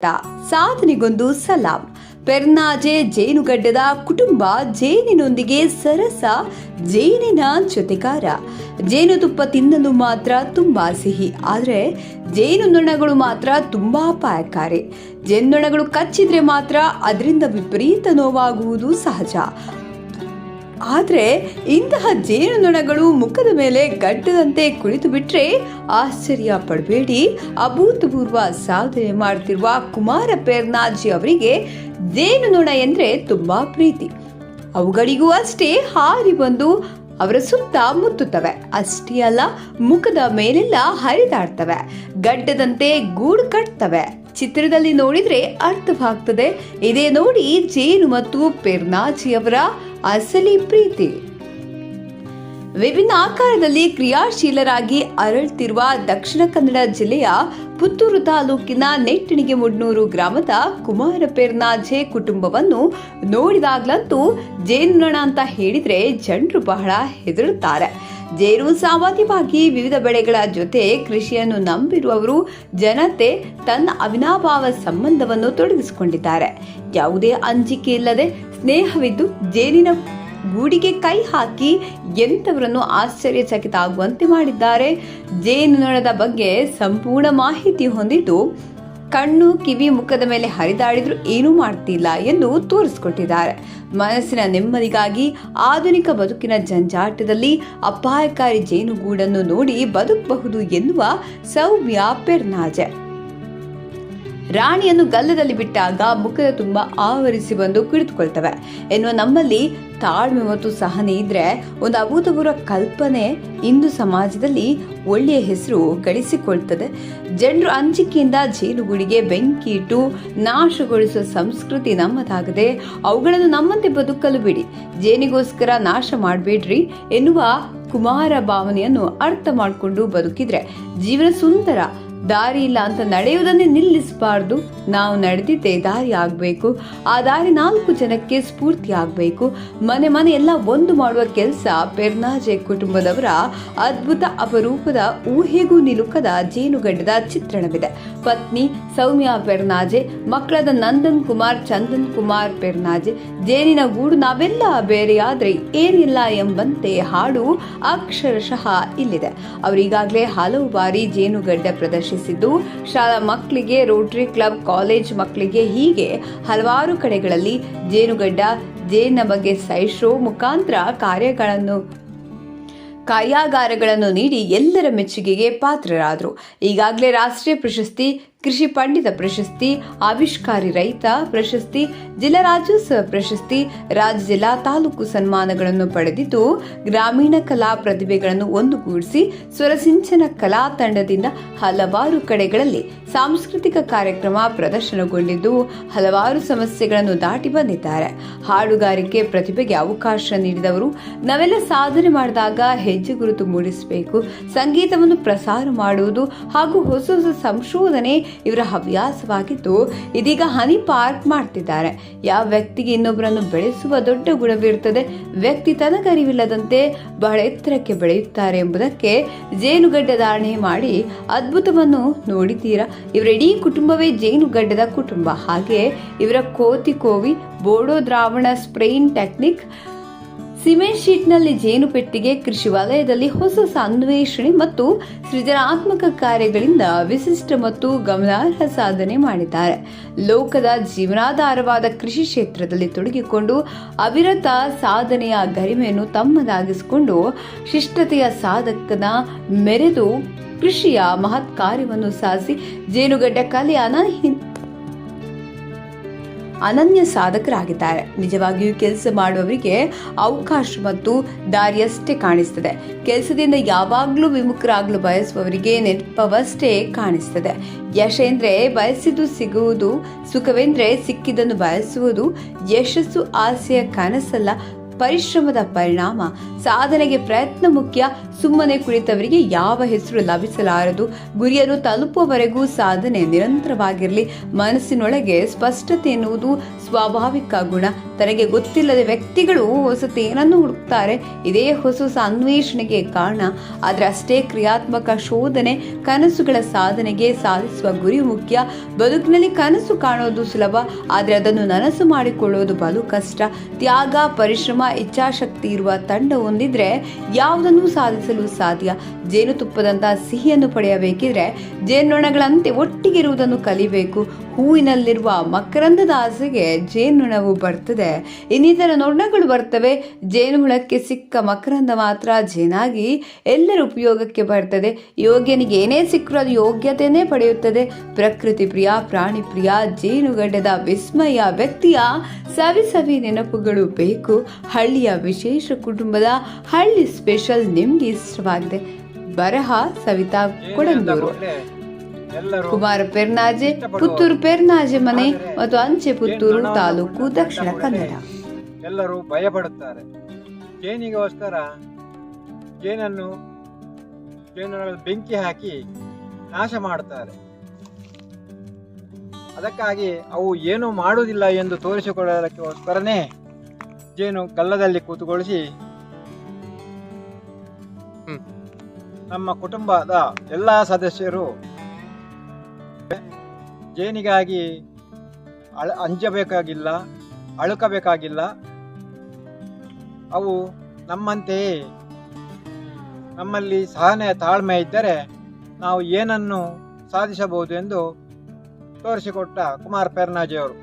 ಸಾಧನೆಗೊಂದು ಸಲಾಂ. ಪೆರ್ನಾಜೆ ಜೇನುಗಡ್ಡದ ಕುಟುಂಬ ಜೇನಿನೊಂದಿಗೆ ಸರಸ, ಜೇನಿನ ಜೊತೆಗಾರ. ಜೇನುತುಪ್ಪ ತಿನ್ನಲು ಮಾತ್ರ ತುಂಬಾ ಸಿಹಿ, ಆದರೆ ಜೇನುನೊಣಗಳು ಮಾತ್ರ ತುಂಬಾ ಅಪಾಯಕಾರಿ. ಜೇನುನೊಣಗಳು ಕಚ್ಚಿದ್ರೆ ಮಾತ್ರ ಅದರಿಂದ ವಿಪರೀತ ನೋವಾಗುವುದು ಸಹಜ. ಆದರೆ ಇಂತಹ ಜೇನುನೊಣಗಳು ಮುಖದ ಮೇಲೆ ಗಡ್ಡದಂತೆ ಕುಳಿತು ಬಿಟ್ರೆ ಆಶ್ಚರ್ಯ ಪಡಬೇಡಿ. ಅಭೂತಪೂರ್ವ ಸಾಧನೆ ಮಾಡುತ್ತಿರುವ ಕುಮಾರ ಪೆರ್ನಾಜೆ ಅವರಿಗೆ ಜೇನುನೊಣ ಎಂದ್ರೆ ತುಂಬಾ ಪ್ರೀತಿ. ಅವುಗಳಿಗೂ ಅಷ್ಟೇ ಹಾರಿ ಬಂದು ಅವರ ಸುತ್ತ ಮುತ್ತುತ್ತವೆ. ಅಷ್ಟೇ ಅಲ್ಲ, ಮುಖದ ಮೇಲೆಲ್ಲ ಹರಿದಾಡ್ತವೆ, ಗಡ್ಡದಂತೆ ಗೂಡು ಕಟ್ತವೆ. ಚಿತ್ರದಲ್ಲಿ ನೋಡಿದ್ರೆ ಅರ್ಥವಾಗ್ತದೆ. ಇದೇ ನೋಡಿ ಜೇನು ಮತ್ತು ಪೆರ್ನಾಜೆಯವರ ಅಸಲಿ ಪ್ರೀತಿ. ವಿಭಿನ್ನ ಆಕಾರದಲ್ಲಿ ಕ್ರಿಯಾಶೀಲರಾಗಿ ಅರಳುತ್ತಿರುವ ದಕ್ಷಿಣ ಕನ್ನಡ ಜಿಲ್ಲೆಯ ಪುತ್ತೂರು ತಾಲೂಕಿನ ನೆಟ್ಟಣಿಗೆ ಮುಡ್ನೂರು ಗ್ರಾಮದ ಕುಮಾರ ಪೆರ್ನಾಜೆ ಕುಟುಂಬವನ್ನು ನೋಡಿದಾಗ್ಲಂತೂ ಜೇನುನೊಣ ಅಂತ ಹೇಳಿದ್ರೆ ಜನರು ಬಹಳ ಹೆದರುತ್ತಾರೆ. ಜೇನು ಸಾಮಾನ್ಯವಾಗಿ ವಿವಿಧ ಬೆಳೆಗಳ ಜೊತೆ ಕೃಷಿಯನ್ನು ನಂಬಿರುವವರು. ಜನತೆ ತನ್ನ ಅವಿನಾಭಾವ ಸಂಬಂಧವನ್ನು ತೊಡಗಿಸಿಕೊಂಡಿದ್ದಾರೆ. ಯಾವುದೇ ಅಂಜಿಕೆ ಇಲ್ಲದೆ ಸ್ನೇಹವಿದ್ದು ಜೇನಿನ ಗೂಡಿಗೆ ಕೈ ಹಾಕಿ ಎಂಥವರನ್ನು ಆಶ್ಚರ್ಯಚಕಿತ ಆಗುವಂತೆ ಮಾಡಿದ್ದಾರೆ. ಜೇನುನೊಣದ ಬಗ್ಗೆ ಸಂಪೂರ್ಣ ಮಾಹಿತಿ ಹೊಂದಿದ್ದು, ಕಣ್ಣು ಕಿವಿ ಮುಖದ ಮೇಲೆ ಹರಿದಾಡಿದ್ರು ಏನೂ ಮಾಡ್ತಿಲ್ಲ ಎಂದು ತೋರಿಸಿಕೊಟ್ಟಿದ್ದಾರೆ. ಮನಸ್ಸಿನ ನೆಮ್ಮದಿಗಾಗಿ ಆಧುನಿಕ ಬದುಕಿನ ಜಂಜಾಟದಲ್ಲಿ ಅಪಾಯಕಾರಿ ಜೇನುಗೂಡನ್ನು ನೋಡಿ ಬದುಕಬಹುದು ಎನ್ನುವ ಸೌಮ್ಯ ಪೆರ್ನಾಜೆ. ರಾಣಿಯನ್ನು ಗಲ್ಲದಲ್ಲಿ ಬಿಟ್ಟಾಗ ಮುಖದ ತುಂಬ ಆವರಿಸಿ ಬಂದು ಕುಳಿತುಕೊಳ್ತವೆ ಎನ್ನುವ ನಮ್ಮಲ್ಲಿ ತಾಳ್ಮೆ ಮತ್ತು ಸಹನೆ ಇದ್ರೆ ಒಂದು ಅಭೂತಪೂರ್ವ ಕಲ್ಪನೆ ಇಂದು ಸಮಾಜದಲ್ಲಿ ಒಳ್ಳೆಯ ಹೆಸರು ಗಳಿಸಿಕೊಳ್ತದೆ. ಜನರು ಅಂಜಿಕೆಯಿಂದ ಜೇನುಗೂಡಿಗೆ ಬೆಂಕಿ ಇಟ್ಟು ನಾಶಗೊಳಿಸುವ ಸಂಸ್ಕೃತಿ ನಮ್ಮದಾಗದೆ ಅವುಗಳನ್ನು ನಮ್ಮಂತೆ ಬದುಕಲು ಬಿಡಿ, ಜೇನಿಗೋಸ್ಕರ ನಾಶ ಮಾಡಬೇಡ್ರಿ ಎನ್ನುವ ಕುಮಾರ ಭಾವನೆಯನ್ನು ಅರ್ಥ ಮಾಡಿಕೊಂಡು ಬದುಕಿದ್ರೆ ಜೀವನ ಸುಂದರ. ದಾರಿ ಇಲ್ಲ ಅಂತ ನಡೆಯುವುದನ್ನೇ ನಿಲ್ಲಿಸಬಾರ್ದು. ನಾವು ನಡೆದಿದ್ದೇ ದಾರಿ ಆಗಬೇಕು. ಆ ದಾರಿ 4 ಜನಕ್ಕೆ ಸ್ಫೂರ್ತಿ ಆಗಬೇಕು. ಮನೆ ಮನೆ ಎಲ್ಲ ಒಂದು ಮಾಡುವ ಕೆಲಸ ಪೆರ್ನಾಜೆ ಕುಟುಂಬದವರ ಅದ್ಭುತ ಅಪರೂಪದ ಊಹೆಗೂ ನಿಲುಕದ ಜೇನುಗಡ್ಡದ ಚಿತ್ರಣವಿದೆ. ಪತ್ನಿ ಸೌಮ್ಯ ಪೆರ್ನಾಜೆ, ಮಕ್ಕಳಾದ ನಂದನ್ ಕುಮಾರ್, ಚಂದನ್ ಕುಮಾರ್ ಪೆರ್ನಾಜೆ. ಜೇನಿನ ಗೂಡು ನಾವೆಲ್ಲ ಬೇರೆಯಾದ್ರೆ ಏನಿಲ್ಲ ಎಂಬಂತೆ ಹಾಡು ಅಕ್ಷರಶಃ ಇಲ್ಲಿದೆ. ಅವರೀಗಾಗಲೇ ಹಲವು ಬಾರಿ ಜೇನುಗಡ್ಡೆ ಪ್ರದರ್ಶಿಸಿದ್ದು, ಶಾಲಾ ಮಕ್ಕಳಿಗೆ, ರೋಟರಿ ಕ್ಲಬ್, ಕಾಲೇಜ್ ಮಕ್ಕಳಿಗೆ ಹೀಗೆ ಹಲವಾರು ಕಡೆಗಳಲ್ಲಿ ಜೇನುಗಡ್ಡ, ಜೇನಿನ ಬಗ್ಗೆ ಸೈಡ್ ಶೋ ಮುಖಾಂತರ ಕಾರ್ಯಾಗಾರಗಳನ್ನು ನೀಡಿ ಎಲ್ಲರ ಮೆಚ್ಚುಗೆಗೆ ಪಾತ್ರರಾದರು. ಈಗಾಗಲೇ ರಾಷ್ಟ್ರೀಯ ಪ್ರಶಸ್ತಿ, ಕೃಷಿ ಪಂಡಿತ ಪ್ರಶಸ್ತಿ, ಆವಿಷ್ಕಾರಿ ರೈತ ಪ್ರಶಸ್ತಿ, ಜಿಲ್ಲಾ ರಾಜ್ಯೋತ್ಸವ ಪ್ರಶಸ್ತಿ, ರಾಜ್ಯ ಜಿಲ್ಲಾ ತಾಲೂಕು ಸನ್ಮಾನಗಳನ್ನು ಪಡೆದಿದ್ದು, ಗ್ರಾಮೀಣ ಕಲಾ ಪ್ರತಿಭೆಗಳನ್ನು ಒಂದುಗೂಡಿಸಿ ಸ್ವರಸಿಂಚನ ಕಲಾ ತಂಡದಿಂದ ಹಲವಾರು ಕಡೆಗಳಲ್ಲಿ ಸಾಂಸ್ಕೃತಿಕ ಕಾರ್ಯಕ್ರಮ ಪ್ರದರ್ಶನಗೊಂಡಿದ್ದು, ಹಲವಾರು ಸಮಸ್ಯೆಗಳನ್ನು ದಾಟಿ ಬಂದಿದ್ದಾರೆ. ಹಾಡುಗಾರಿಕೆ ಪ್ರತಿಭೆಗೆ ಅವಕಾಶ ನೀಡಿದವರು. ನಾವೆಲ್ಲ ಸಾಧನೆ ಮಾಡಿದಾಗ ಹೆಜ್ಜೆ ಗುರುತು ಮೂಡಿಸಬೇಕು. ಸಂಗೀತವನ್ನು ಪ್ರಸಾರ ಮಾಡುವುದು ಹಾಗೂ ಹೊಸ ಹೊಸ ಸಂಶೋಧನೆ ಇವರ ಹವ್ಯಾಸವಾಗಿದ್ದು, ಇದೀಗ ಹನಿ ಪಾರ್ಕ್ ಮಾಡ್ತಿದ್ದಾರೆ. ಯಾವ ವ್ಯಕ್ತಿಗೆ ಇನ್ನೊಬ್ಬರನ್ನು ಬೆಳೆಸುವ ದೊಡ್ಡ ಗುಣವಿರುತ್ತದೆ. ವ್ಯಕ್ತಿ ತನಗರಿವಿಲ್ಲದಂತೆ ಬಹಳ ಎತ್ತರಕ್ಕೆ ಬೆಳೆಯುತ್ತಾರೆ ಎಂಬುದಕ್ಕೆ ಜೇನುಗಡ್ಡ ಧಾರಣೆ ಮಾಡಿ ಅದ್ಭುತವನ್ನು ನೋಡಿದ್ದೀರಾ. ಇವರ ಇಡೀ ಕುಟುಂಬವೇ ಜೇನುಗಡ್ಡದ ಕುಟುಂಬ. ಹಾಗೆ ಇವರ ಕೋವಿ, ಬೋಡೋ ದ್ರಾವಣ ಸ್ಪ್ರೇಯಿಂಗ್ ಟೆಕ್ನಿಕ್, ಸಿಮೆಂಟ್ ಶೀಟ್ನಲ್ಲಿ ಜೇನು ಪೆಟ್ಟಿಗೆ, ಕೃಷಿ ವಲಯದಲ್ಲಿ ಹೊಸ ಹೊಸ ಅನ್ವೇಷಣೆ ಮತ್ತು ಸೃಜನಾತ್ಮಕ ಕಾರ್ಯಗಳಿಂದ ವಿಶಿಷ್ಟ ಮತ್ತು ಗಮನಾರ್ಹ ಸಾಧನೆ ಮಾಡಿದ್ದಾರೆ. ಲೋಕದ ಜೀವನಾಧಾರವಾದ ಕೃಷಿ ಕ್ಷೇತ್ರದಲ್ಲಿ ತೊಡಗಿಕೊಂಡು ಅವಿರತ ಸಾಧನೆಯ ಗರಿಮೆಯನ್ನು ತಮ್ಮದಾಗಿಸಿಕೊಂಡು ಶಿಷ್ಟತೆಯ ಸಾಧಕನ ಮೆರೆದು ಕೃಷಿಯ ಮಹತ್ ಕಾರ್ಯವನ್ನು ಸಾಧಿಸಿ ಜೇನುಗಡ್ಡ ಕಲೆಯ ಅನನ್ಯ ಸಾಧಕರಾಗಿದ್ದಾರೆ. ನಿಜವಾಗಿಯೂ ಕೆಲಸ ಮಾಡುವವರಿಗೆ ಅವಕಾಶ ಮತ್ತು ದಾರಿಯಷ್ಟೇ ಕಾಣಿಸ್ತದೆ. ಕೆಲಸದಿಂದ ಯಾವಾಗಲೂ ವಿಮುಖರಾಗಲು ಬಯಸುವವರಿಗೆ ನೆನಪವಷ್ಟೇ ಕಾಣಿಸ್ತದೆ. ಯಶ ಎಂದ್ರೆ ಬಯಸಿದ್ದು ಸಿಗುವುದು, ಸುಖವೆಂದ್ರೆ ಸಿಕ್ಕಿದ್ದನ್ನು ಬಯಸುವುದು. ಯಶಸ್ಸು ಆಸೆಯ ಕನಸಲ್ಲ, ಪರಿಶ್ರಮದ ಪರಿಣಾಮ. ಸಾಧನೆಗೆ ಪ್ರಯತ್ನ ಮುಖ್ಯ. ಸುಮ್ಮನೆ ಕುಳಿತವರಿಗೆ ಯಾವ ಹೆಸರು ಲಭಿಸಲಾರದು. ಗುರಿಯನ್ನು ತಲುಪುವವರೆಗೂ ಸಾಧನೆ ನಿರಂತರವಾಗಿರಲಿ. ಮನಸ್ಸಿನೊಳಗೆ ಸ್ಪಷ್ಟತೆ ಎನ್ನುವುದು ಸ್ವಾಭಾವಿಕ ಗುಣ. ತನಗೆ ಗೊತ್ತಿಲ್ಲದ ವ್ಯಕ್ತಿಗಳು ಹೊಸತೇನನ್ನು ಹುಡುಕ್ತಾರೆ. ಇದೇ ಹೊಸ ಅನ್ವೇಷಣೆಗೆ ಕಾರಣ. ಆದರೆ ಅಷ್ಟೇ ಕ್ರಿಯಾತ್ಮಕ ಶೋಧನೆ. ಕನಸುಗಳ ಸಾಧನೆಗೆ ಸಾಧಿಸುವ ಗುರಿ ಮುಖ್ಯ. ಬದುಕಿನಲ್ಲಿ ಕನಸು ಕಾಣೋದು ಸುಲಭ, ಆದರೆ ಅದನ್ನು ನನಸು ಮಾಡಿಕೊಳ್ಳುವುದು ಬಲು ಕಷ್ಟ. ತ್ಯಾಗ, ಪರಿಶ್ರಮ, ಇಚ್ಛಾಶಕ್ತಿ ಇರುವ ತಂಡ ಹೊಂದಿದ್ರೆ ಯಾವುದನ್ನು ಸಾಧಿಸಲು ಸಾಧ್ಯ. ಜೇನುತುಪ್ಪದಂತಹ ಸಿಹಿಯನ್ನು ಪಡೆಯಬೇಕಿದ್ರೆ ಜೇನುನೊಣಗಳಂತೆ ಒಟ್ಟಿಗಿರುವುದನ್ನು ಕಲಿಬೇಕು. ಹೂವಿನಲ್ಲಿರುವ ಮಕರಂದದ ಆಸೆಗೆ ಜೇನುನೊಣವು ಬರ್ತದೆ, ಇನ್ನಿತರ ನೊಣಗಳು ಬರ್ತವೆ. ಜೇನುಹುಳಕ್ಕೆ ಸಿಕ್ಕ ಮಕರಂದ ಮಾತ್ರ ಜೇನಾಗಿ ಎಲ್ಲರ ಉಪಯೋಗಕ್ಕೆ ಬರ್ತದೆ. ಯೋಗ್ಯನಿಗೆ ಏನೇ ಸಿಕ್ಕರೂ ಅದು ಯೋಗ್ಯತೆಯೇ ಪಡೆಯುತ್ತದೆ. ಪ್ರಕೃತಿ ಪ್ರಿಯ, ಪ್ರಾಣಿ ಪ್ರಿಯ, ಜೇನುಗಡ್ಡದ ವಿಸ್ಮಯ ವ್ಯಕ್ತಿಯ ಸವಿ ನೆನಪುಗಳು ಬೇಕು. ಹಳ್ಳಿಯ ವಿಶೇಷ ಕುಟುಂಬದ ಹಳ್ಳಿ ಸ್ಪೆಷಲ್ ನಿಮ್ಗೆ ಇಷ್ಟವಾಗಿದೆ. ಬರಹ ಸವಿತಾ ಕೊಡಂದೂರು. ಕುಮಾರ ಪೆರ್ನಾಜೆ, ಪುತ್ತೂರು ಪೆರ್ನಾಜೆ ಮನೆ ಮತ್ತು ಅಂಚೆ ಪುತ್ತೂರು ತಾಲೂಕು, ದಕ್ಷಿಣ ಕನ್ನಡ. ಎಲ್ಲರೂ ಭಯಪಡುತ್ತಾರೆ. ಜೇನಿಗೋಸ್ಕರ ಜೇನನ್ನು ಬೆಂಕಿ ಹಾಕಿ ನಾಶ ಮಾಡುತ್ತಾರೆ. ಅದಕ್ಕಾಗಿ ಅವು ಏನು ಮಾಡುವುದಿಲ್ಲ ಎಂದು ತೋರಿಸಿಕೊಳ್ಳೋದಕ್ಕೋಸ್ಕರನೇ ಜೇನು ಗಲ್ಲದಲ್ಲಿ ಕೂತುಗೊಳಿಸಿ ನಮ್ಮ ಕುಟುಂಬದ ಎಲ್ಲ ಸದಸ್ಯರು ಜೇನಿಗಾಗಿ ಅಂಜಬೇಕಾಗಿಲ್ಲ, ಅಳುಕಬೇಕಾಗಿಲ್ಲ. ಅವು ನಮ್ಮಂತೆಯೇ ನಮ್ಮಲ್ಲಿ ಸಹನೆ, ತಾಳ್ಮೆ ಇದ್ದರೆ ನಾವು ಏನನ್ನು ಸಾಧಿಸಬಹುದು ಎಂದು ತೋರಿಸಿಕೊಟ್ಟ ಕುಮಾರ ಪೆರ್ನಾಜೆಯವರು.